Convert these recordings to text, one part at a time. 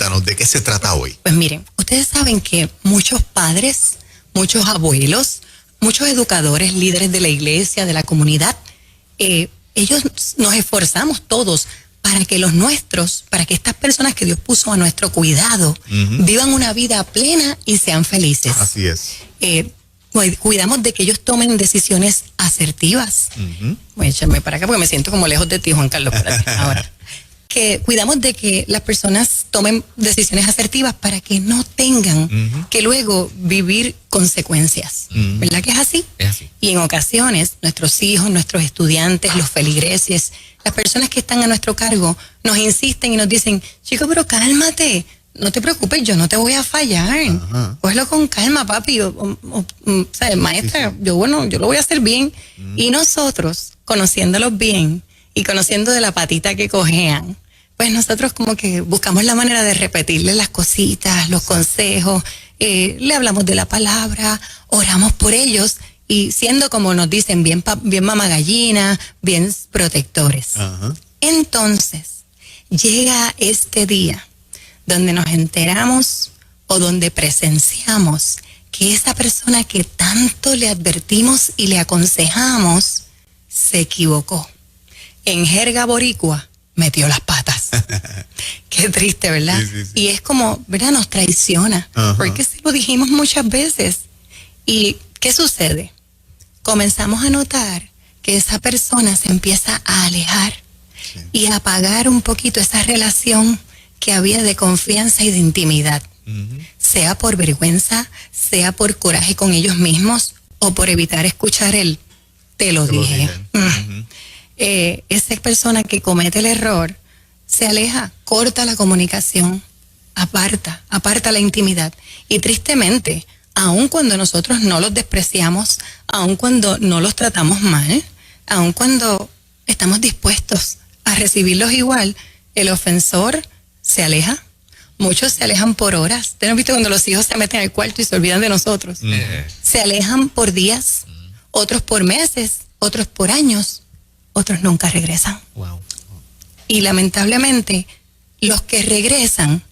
Cuéntanos, ¿de qué se trata hoy? Pues miren, ustedes saben que muchos padres, muchos abuelos, muchos educadores, líderes de la iglesia, de la comunidad, ellos nos esforzamos todos para que los nuestros, para que estas personas que Dios puso a nuestro cuidado, vivan una vida plena y sean felices. Así es. Cuidamos de que ellos tomen decisiones asertivas. Voy a echarme para acá porque me siento como lejos de ti, Juan Carlos. Ahora, que cuidamos de que las personas tomen decisiones asertivas para que no tengan que luego vivir consecuencias. ¿Verdad que es así? Es así. Y en ocasiones, nuestros hijos, nuestros estudiantes, los feligreses, las personas que están a nuestro cargo, nos insisten y nos dicen, chico, pero cálmate, no te preocupes, yo no te voy a fallar. Cógelo con calma, papi. ¿Sabes, maestra? Sí. Yo lo voy a hacer bien. Y nosotros, conociéndolos bien y conociendo de la patita que cojean, pues nosotros como que buscamos la manera de repetirles las cositas, los consejos, le hablamos de la palabra, oramos por ellos y siendo, como nos dicen, bien mamagallina, bien protectores. Entonces, llega este día donde nos enteramos o donde presenciamos que esa persona que tanto le advertimos y le aconsejamos se equivocó. En jerga boricua, metió las patas. Qué triste, ¿verdad? Sí. Y es como, ¿verdad? Nos traiciona. Porque se lo dijimos muchas veces. ¿Y qué sucede? Comenzamos a notar que esa persona se empieza a alejar y a apagar un poquito esa relación que había de confianza y de intimidad. Sea por vergüenza, sea por coraje con ellos mismos o por evitar escuchar el te lo dije. Esa persona que comete el error se aleja, corta la comunicación, aparta la intimidad. Y tristemente, aun cuando nosotros no los despreciamos, aun cuando no los tratamos mal, aun cuando estamos dispuestos a recibirlos igual, el ofensor se aleja. Muchos se alejan por horas. ¿Ustedes han visto cuando los hijos se meten al cuarto y se olvidan de nosotros? Se alejan por días, otros por meses, otros por años, otros nunca regresan. Wow. Y lamentablemente, los que regresan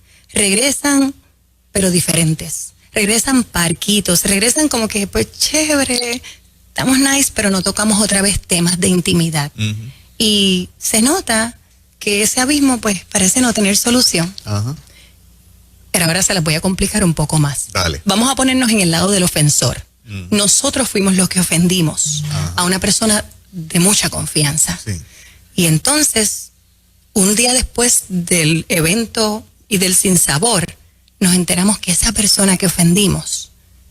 pero diferentes. Regresan parquitos, regresan como que, pues chévere, estamos nice, pero no tocamos otra vez temas de intimidad. Y se nota que ese abismo, pues, parece no tener solución. Pero ahora se las voy a complicar un poco más. Dale. Vamos a ponernos en el lado del ofensor. Nosotros fuimos los que ofendimos a una persona de mucha confianza. Sí. Y entonces, un día después del evento y del sinsabor, nos enteramos que esa persona que ofendimos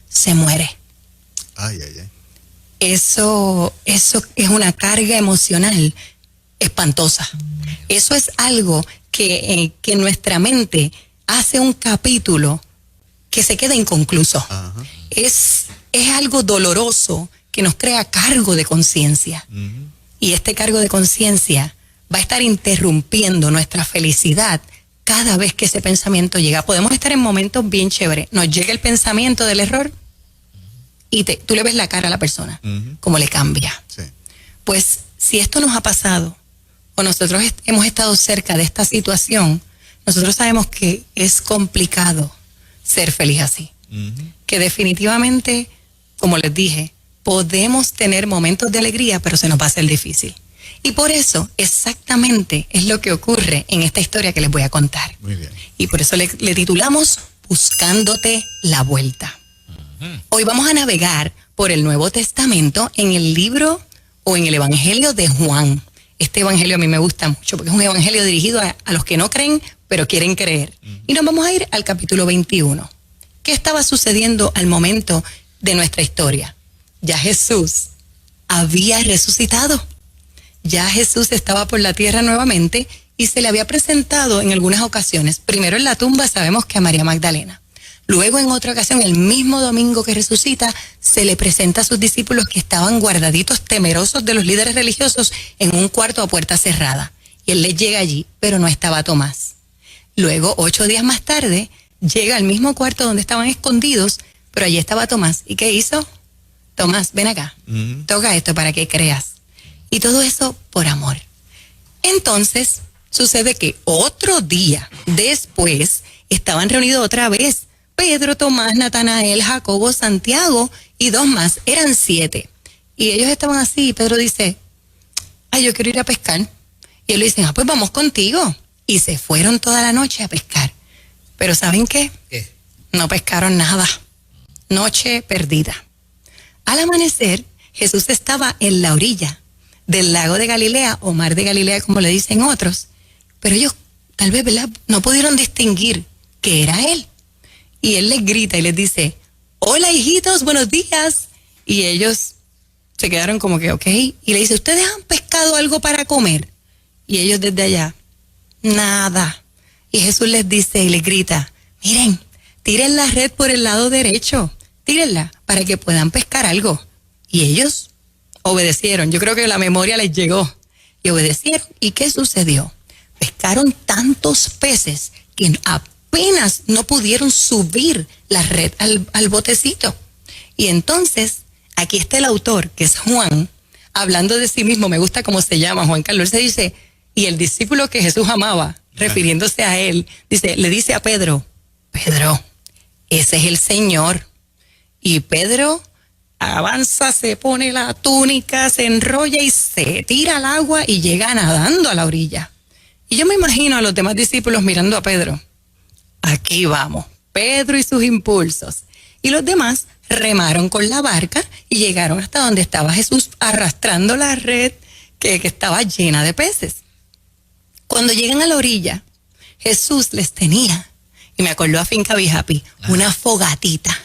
se muere. Ay. Eso es una carga emocional espantosa. Eso es algo que nuestra mente hace un capítulo que se queda inconcluso. Es algo doloroso que nos crea cargo de conciencia. Y este cargo de conciencia va a estar interrumpiendo nuestra felicidad cada vez que ese pensamiento llega. Podemos estar en momentos bien chéveres. Nos llega el pensamiento del error y tú le ves la cara a la persona, como le cambia. Sí. Pues si esto nos ha pasado o nosotros hemos estado cerca de esta situación, nosotros sabemos que es complicado ser feliz así. Que definitivamente, como les dije, podemos tener momentos de alegría, pero se nos va a hacer difícil. Y por eso, exactamente, es lo que ocurre en esta historia que les voy a contar. Muy bien. Y por eso le titulamos Buscándote la Vuelta. Hoy vamos a navegar por el Nuevo Testamento en el libro o en el Evangelio de Juan. Este evangelio a mí me gusta mucho porque es un evangelio dirigido a los que no creen, pero quieren creer. Y nos vamos a ir al capítulo 21. ¿Qué estaba sucediendo al momento de nuestra historia? Ya Jesús había resucitado. Ya Jesús estaba por la tierra nuevamente y se le había presentado en algunas ocasiones. Primero en la tumba sabemos que a María Magdalena. Luego en otra ocasión, el mismo domingo que resucita, se le presenta a sus discípulos que estaban guardaditos, temerosos de los líderes religiosos, en un cuarto a puerta cerrada. Y él les llega allí, pero no estaba Tomás. Luego, 8 días más tarde, llega al mismo cuarto donde estaban escondidos, pero allí estaba Tomás. ¿Y qué hizo? Tomás, ven acá, toca esto para que creas. Y todo eso por amor. Entonces, Sucede que otro día después estaban reunidos otra vez Pedro, Tomás, Natanael, Jacobo, Santiago y 2 más. Eran 7. Y ellos estaban así y Pedro dice, ay, yo quiero ir a pescar. Y ellos le dicen, pues vamos contigo. Y se fueron toda la noche a pescar. Pero ¿saben qué? ¿Qué? No pescaron nada. Noche perdida. Al amanecer, Jesús estaba en la orilla del lago de Galilea o mar de Galilea, como le dicen otros. Pero ellos, tal vez, ¿verdad?, no pudieron distinguir que era él. Y él les grita y les dice, hola hijitos, buenos días. Y ellos se quedaron como que, ok. Y le dice, ¿ustedes han pescado algo para comer? Y ellos desde allá, nada. Y Jesús les dice y les grita, miren, tiren la red por el lado derecho, tírenla para que puedan pescar algo. Y ellos obedecieron. Yo creo que la memoria les llegó. Y obedecieron. ¿Y qué sucedió? Pescaron tantos peces que apenas no pudieron subir la red al botecito. Y entonces, aquí está el autor, que es Juan, hablando de sí mismo. Me gusta cómo se llama Juan Carlos. Él se dice, y el discípulo que Jesús amaba, refiriéndose a él, le dice a Pedro, Pedro, ese es el Señor. Y Pedro avanza, se pone la túnica, se enrolla y se tira al agua y llega nadando a la orilla. Y yo me imagino a los demás discípulos mirando a Pedro. Aquí vamos, Pedro y sus impulsos. Y los demás remaron con la barca y llegaron hasta donde estaba Jesús arrastrando la red que estaba llena de peces. Cuando llegan a la orilla, Jesús les tenía, y me acordó a Finca Be Happy, una fogatita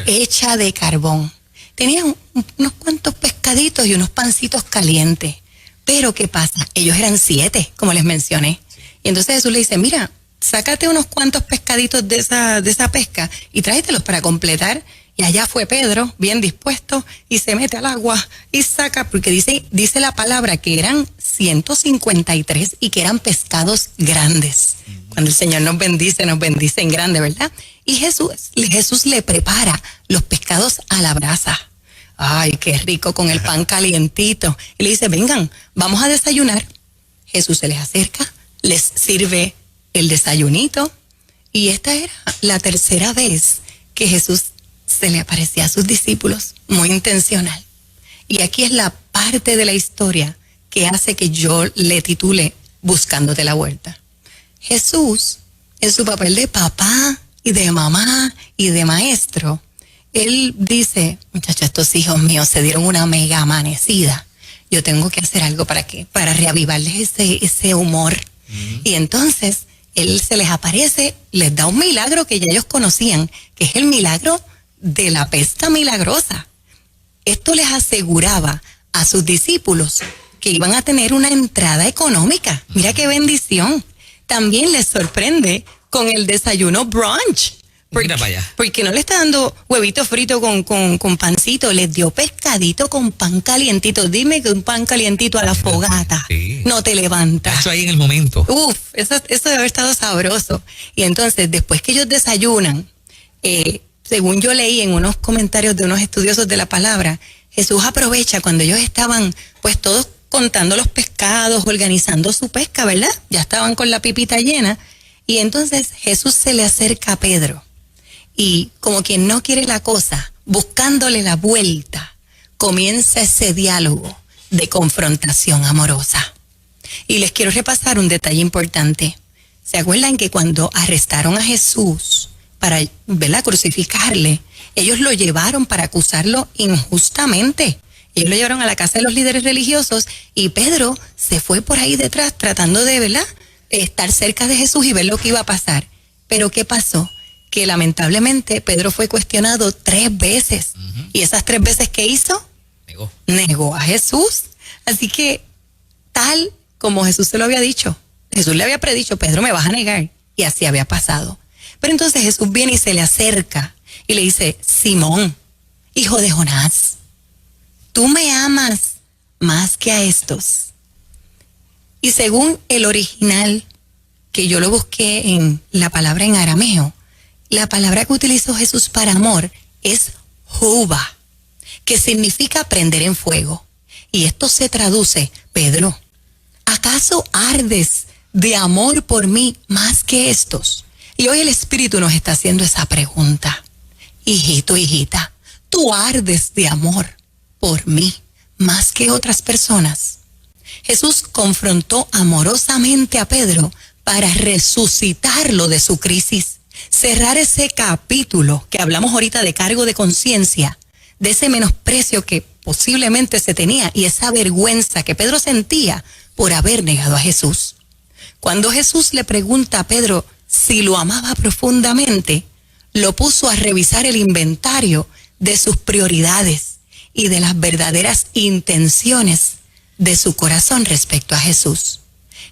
hecha de carbón. Tenían unos cuantos pescaditos y unos pancitos calientes. Pero ¿qué pasa? Ellos eran 7, como les mencioné. Y entonces Jesús le dice, mira, sácate unos cuantos pescaditos de esa pesca y tráetelos para completar. Y allá fue Pedro, bien dispuesto, y se mete al agua y saca, porque dice la palabra que eran 153 y que eran pescados grandes. Cuando el Señor nos bendice en grande, ¿verdad? Y Jesús le prepara los pescados a la brasa. Ay, qué rico, con el pan calientito. Y le dice, vengan, vamos a desayunar. Jesús se les acerca, les sirve el desayunito. Y esta era la 3ª vez que Jesús se le aparecía a sus discípulos, muy intencional. Y aquí es la parte de la historia que hace que yo le titule Buscándote la vuelta. Jesús, en su papel de papá y de mamá y de maestro, él dice, muchachos, estos hijos míos se dieron una mega amanecida. Yo tengo que hacer algo para reavivarles ese humor. Y entonces, él se les aparece, les da un milagro que ya ellos conocían, que es el milagro de la pesca milagrosa. Esto les aseguraba a sus discípulos que iban a tener una entrada económica. Mira qué bendición. También les sorprende con el desayuno brunch. Mira para allá. Porque no le está dando huevito frito con pancito, les dio pescadito con pan calientito. Dime que un pan calientito a la fogata no te levanta. Eso ahí en el momento. Uf, eso debe haber estado sabroso. Y entonces, después que ellos desayunan, según yo leí en unos comentarios de unos estudiosos de la palabra, Jesús aprovecha cuando ellos estaban, pues todos contando los pescados, organizando su pesca, ¿verdad? Ya estaban con la pipita llena. Y entonces Jesús se le acerca a Pedro. Y como quien no quiere la cosa, buscándole la vuelta, comienza ese diálogo de confrontación amorosa. Y les quiero repasar un detalle importante. ¿Se acuerdan que cuando arrestaron a Jesús para, ¿verdad?, crucificarle, ellos lo llevaron para acusarlo injustamente? Ellos lo llevaron a la casa de los líderes religiosos y Pedro se fue por ahí detrás tratando de, ¿verdad?, estar cerca de Jesús y ver lo que iba a pasar. Pero ¿qué pasó? Que lamentablemente Pedro fue cuestionado 3 veces. Y esas 3 veces que hizo, negó a Jesús. Así que, tal como Jesús se lo había dicho, Jesús le había predicho, Pedro, me vas a negar. Y así había pasado. Pero entonces Jesús viene y se le acerca y le dice, Simón, hijo de Jonás, ¿tú me amas más que a estos? Y según el original, que yo lo busqué en la palabra en arameo, la palabra que utilizó Jesús para amor es juba, que significa prender en fuego. Y esto se traduce, Pedro, ¿acaso ardes de amor por mí más que estos? Y hoy el Espíritu nos está haciendo esa pregunta. Hijito, hijita, ¿tú ardes de amor por mí más que otras personas? Jesús confrontó amorosamente a Pedro para resucitarlo de su crisis, cerrar ese capítulo que hablamos ahorita de cargo de conciencia, de ese menosprecio que posiblemente se tenía y esa vergüenza que Pedro sentía por haber negado a Jesús. Cuando Jesús le pregunta a Pedro si lo amaba profundamente, lo puso a revisar el inventario de sus prioridades y de las verdaderas intenciones de su corazón respecto a Jesús.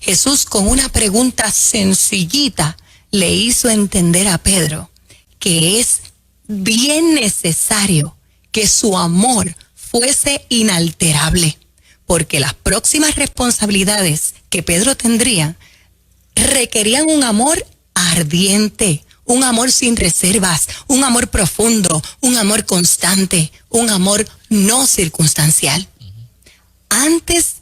Jesús, con una pregunta sencillita, le hizo entender a Pedro que es bien necesario que su amor fuese inalterable, porque las próximas responsabilidades que Pedro tendría requerían un amor ardiente, un amor sin reservas, un amor profundo, un amor constante, un amor no circunstancial. Antes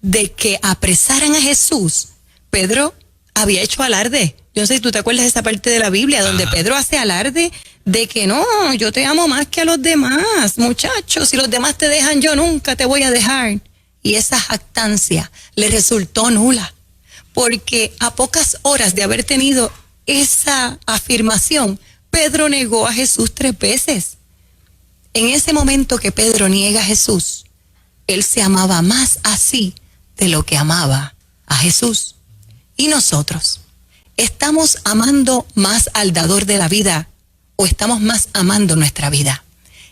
de que apresaran a Jesús, Pedro había hecho alarde. Yo no sé si tú te acuerdas de esa parte de la Biblia donde Pedro hace alarde de que no, yo te amo más que a los demás, muchachos, si los demás te dejan, yo nunca te voy a dejar. Y esa jactancia le resultó nula, porque a pocas horas de haber tenido esa afirmación, Pedro negó a Jesús 3 veces. En ese momento que Pedro niega a Jesús, él se amaba más a sí de lo que amaba a Jesús. ¿Y nosotros? ¿Estamos amando más al dador de la vida o estamos más amando nuestra vida?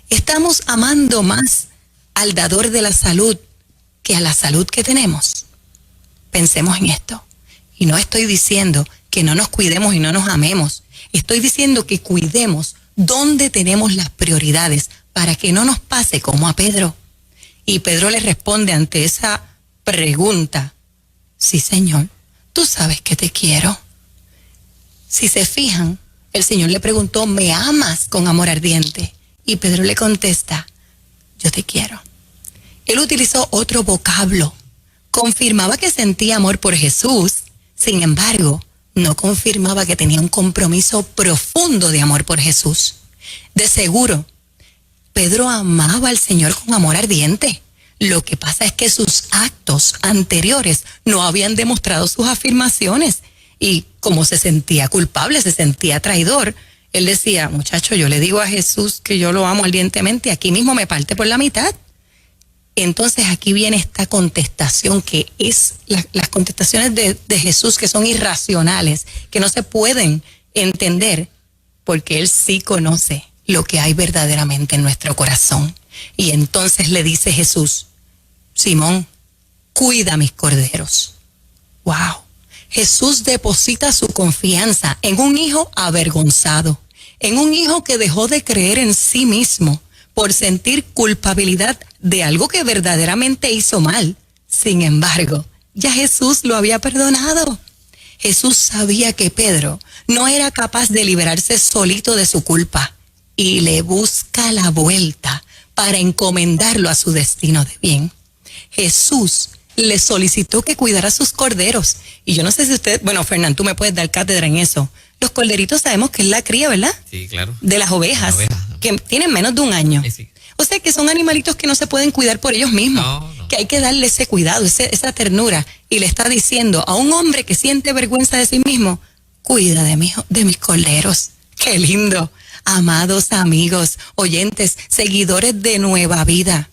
¿Estamos amando más al dador de la salud que a la salud que tenemos? Pensemos en esto. Y no estoy diciendo que no nos cuidemos y no nos amemos. Estoy diciendo que cuidemos dónde tenemos las prioridades para que no nos pase como a Pedro. Y Pedro le responde ante esa pregunta: sí, Señor, tú sabes que te quiero. Si se fijan, el Señor le preguntó: ¿me amas con amor ardiente? Y Pedro le contesta: yo te quiero. Él utilizó otro vocablo. Confirmaba que sentía amor por Jesús, sin embargo, no confirmaba que tenía un compromiso profundo de amor por Jesús. De seguro, Pedro amaba al Señor con amor ardiente. Lo que pasa es que sus actos anteriores no habían demostrado sus afirmaciones. Y como se sentía culpable, se sentía traidor, él decía: muchacho, yo le digo a Jesús que yo lo amo ardientemente, aquí mismo me parte por la mitad. Entonces aquí viene esta contestación que es las contestaciones de Jesús, que son irracionales, que no se pueden entender, porque Él sí conoce lo que hay verdaderamente en nuestro corazón. Y entonces le dice Jesús: Simón, cuida mis corderos. ¡Wow! Jesús deposita su confianza en un hijo avergonzado, en un hijo que dejó de creer en sí mismo por sentir culpabilidad de algo que verdaderamente hizo mal. Sin embargo, ya Jesús lo había perdonado. Jesús sabía que Pedro no era capaz de liberarse solito de su culpa y le busca la vuelta para encomendarlo a su destino de bien. Jesús le solicitó que cuidara sus corderos. Y yo no sé si usted, bueno, Fernán, tú me puedes dar cátedra en eso. Los corderitos sabemos que es la cría, ¿verdad? Sí, claro. De las ovejas, que tienen menos de 1 año. Sí. O sea que son animalitos que no se pueden cuidar por ellos mismos. No. Que hay que darle ese cuidado, esa ternura. Y le está diciendo a un hombre que siente vergüenza de sí mismo: cuida de mis corderos. ¡Qué lindo! Amados amigos, oyentes, seguidores de Nueva Vida,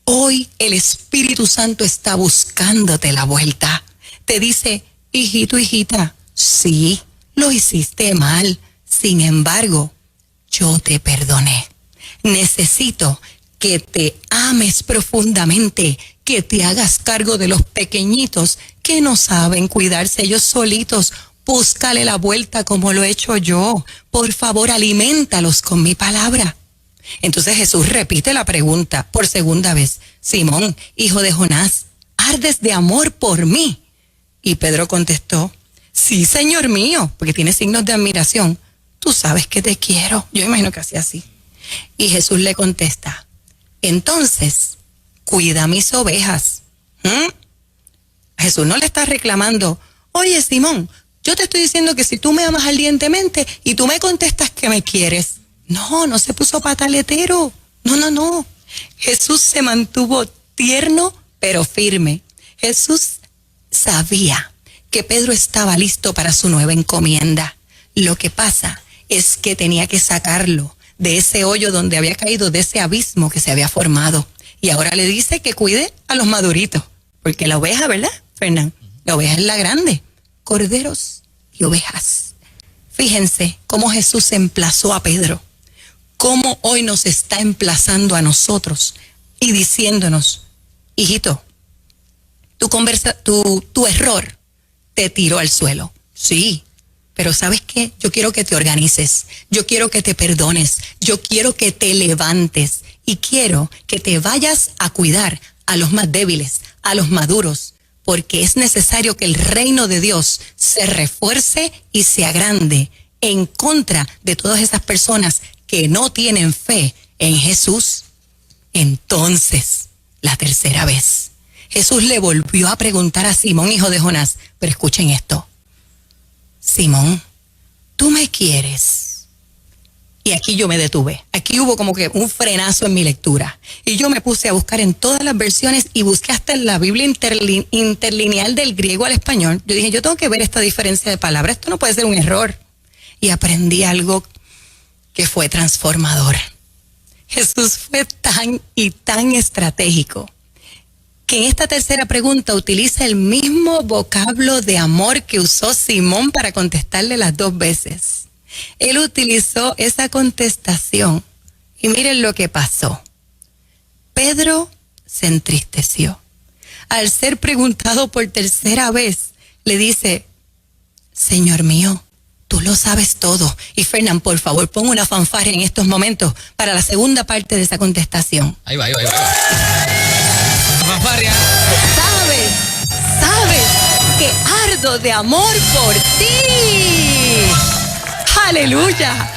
hoy el Espíritu Santo está buscándote la vuelta. Te dice: hijito, hijita, sí, lo hiciste mal. Sin embargo, yo te perdoné. Necesito que te ames profundamente, que te hagas cargo de los pequeñitos que no saben cuidarse ellos solitos. Búscale la vuelta como lo he hecho yo. Por favor, aliméntalos con mi palabra. Entonces Jesús repite la pregunta por segunda vez: Simón, hijo de Jonás, ¿ardes de amor por mí? Y Pedro contestó: sí, Señor mío, porque tiene signos de admiración. Tú sabes que te quiero. Yo imagino que hacía así. Y Jesús le contesta: entonces, cuida mis ovejas. Jesús no le está reclamando: oye Simón, yo te estoy diciendo que si tú me amas ardientemente y tú me contestas que me quieres. No, no se puso pataletero. No. Jesús se mantuvo tierno pero firme. Jesús sabía que Pedro estaba listo para su nueva encomienda. Lo que pasa es que tenía que sacarlo de ese hoyo donde había caído, de ese abismo que se había formado. Y ahora le dice que cuide a los maduritos, porque la oveja, ¿verdad, Fernán? La oveja es la grande. Corderos y ovejas. Fíjense cómo Jesús emplazó a Pedro, cómo hoy nos está emplazando a nosotros y diciéndonos, hijito, tu error te tiró al suelo. Sí, pero ¿sabes qué? Yo quiero que te organices, yo quiero que te perdones, yo quiero que te levantes y quiero que te vayas a cuidar a los más débiles, a los maduros, porque es necesario que el reino de Dios se refuerce y se agrande en contra de todas esas personas que no tienen fe en Jesús. Entonces, la tercera vez, Jesús le volvió a preguntar a Simón, hijo de Jonás, pero escuchen esto. Simón, ¿tú me quieres? Y aquí yo me detuve. Aquí hubo como que un frenazo en mi lectura. Y yo me puse a buscar en todas las versiones y busqué hasta en la Biblia interlineal del griego al español. Yo dije, yo tengo que ver esta diferencia de palabras. Esto no puede ser un error. Y aprendí algo que fue transformador. Jesús fue tan y tan estratégico que en esta tercera pregunta utiliza el mismo vocablo de amor que usó Simón para contestarle las dos veces. Él utilizó esa contestación y miren lo que pasó. Pedro se entristeció. Al ser preguntado por tercera vez, le dice, Señor mío, tú lo sabes todo. Y Fernán, por favor, pon una fanfarria en estos momentos para la segunda parte de esa contestación. Ahí va. Fanfarria. Sabes que ardo de amor por ti. ¡Aleluya!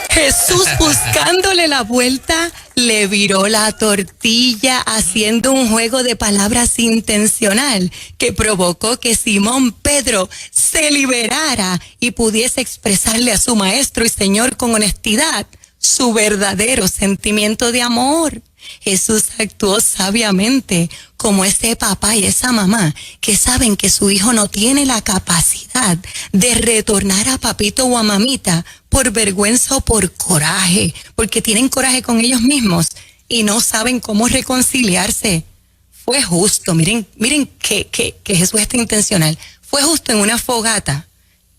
Jesús, buscándole la vuelta, le viró la tortilla haciendo un juego de palabras intencional que provocó que Simón Pedro se liberara y pudiese expresarle a su maestro y Señor con honestidad su verdadero sentimiento de amor. Jesús actuó sabiamente como ese papá y esa mamá que saben que su hijo no tiene la capacidad de retornar a papito o a mamita por vergüenza o por coraje, porque tienen coraje con ellos mismos y no saben cómo reconciliarse. Fue justo, miren que Jesús está intencional. Fue justo en una fogata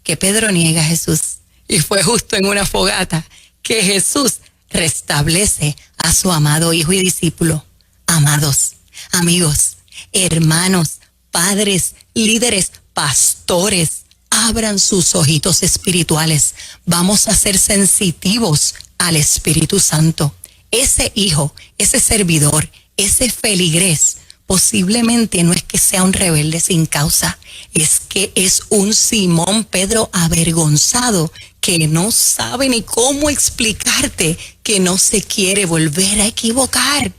que Pedro niega a Jesús y fue justo en una fogata que Jesús restablece a su amado hijo y discípulo. Amados, amigos, hermanos, padres, líderes, pastores, abran sus ojitos espirituales. Vamos a ser sensitivos al Espíritu Santo. Ese hijo, ese servidor, ese feligrés, posiblemente no es que sea un rebelde sin causa, es que es un Simón Pedro avergonzado que no sabe ni cómo explicarte que no se quiere volver a equivocar.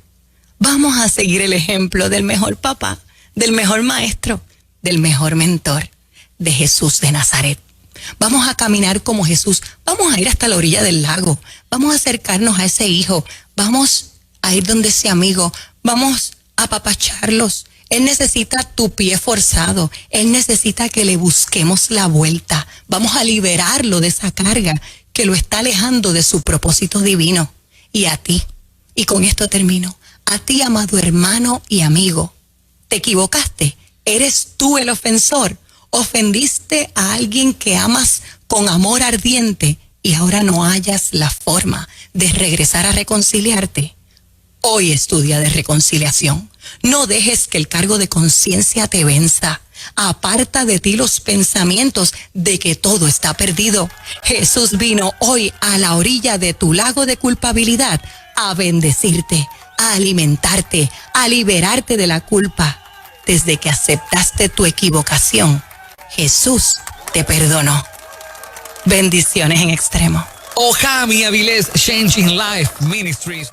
Vamos a seguir el ejemplo del mejor papá, del mejor maestro, del mejor mentor, de Jesús de Nazaret. Vamos a caminar como Jesús, vamos a ir hasta la orilla del lago, vamos a acercarnos a ese hijo, vamos a ir donde ese amigo, vamos a apapacharlos. Él necesita tu pie forzado, él necesita que le busquemos la vuelta. Vamos a liberarlo de esa carga que lo está alejando de su propósito divino. Y a ti, y con esto termino, a ti, amado hermano y amigo, te equivocaste, eres tú el ofensor, ofendiste a alguien que amas con amor ardiente y ahora no hayas la forma de regresar a reconciliarte. Hoy es tu día de reconciliación. No dejes que el cargo de conciencia te venza. Aparta de ti los pensamientos de que todo está perdido. Jesús vino hoy a la orilla de tu lago de culpabilidad a bendecirte, a alimentarte, a liberarte de la culpa. Desde que aceptaste tu equivocación, Jesús te perdonó. Bendiciones en extremo. Ojami Avilés, Changing Life Ministries.